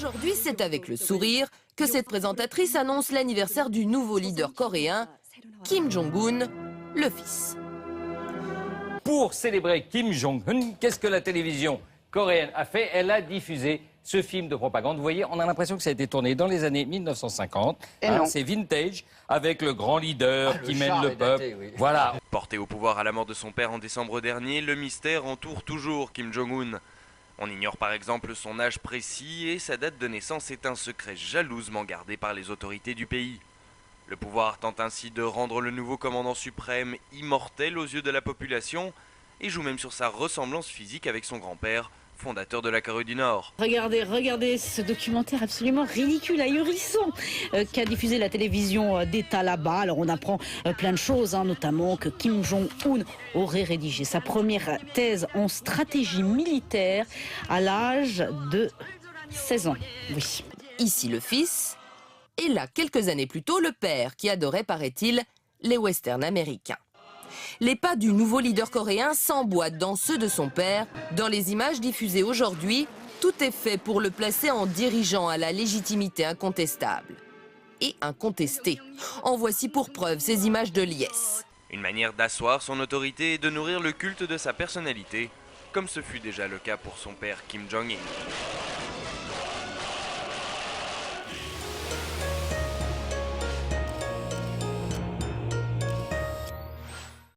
Aujourd'hui, c'est avec le sourire que cette présentatrice annonce l'anniversaire du nouveau leader coréen, Kim Jong-un, le fils. Pour célébrer Kim Jong-un, qu'est-ce que la télévision coréenne a fait? Elle a diffusé ce film de propagande. Vous voyez, on a l'impression que ça a été tourné dans les années 1950. C'est vintage, avec le grand leader qui mène le peuple. Daté, oui. Voilà. Porté au pouvoir à la mort de son père en décembre dernier, le mystère entoure toujours Kim Jong-un. On ignore par exemple son âge précis et sa date de naissance est un secret jalousement gardé par les autorités du pays. Le pouvoir tente ainsi de rendre le nouveau commandant suprême immortel aux yeux de la population et joue même sur sa ressemblance physique avec son grand-père, fondateur de la Corée du Nord. Regardez ce documentaire absolument ridicule, ahurissant, qu'a diffusé la télévision d'État là-bas. Alors on apprend plein de choses, notamment que Kim Jong-un aurait rédigé sa première thèse en stratégie militaire à l'âge de 16 ans. Oui. Ici le fils, et là, quelques années plus tôt, le père, qui adorait, paraît-il, les westerns américains. Les pas du nouveau leader coréen s'emboîtent dans ceux de son père. Dans les images diffusées aujourd'hui, tout est fait pour le placer en dirigeant à la légitimité incontestable. Et incontestée. En voici pour preuve ces images de liesse. Une manière d'asseoir son autorité et de nourrir le culte de sa personnalité, comme ce fut déjà le cas pour son père Kim Jong-il.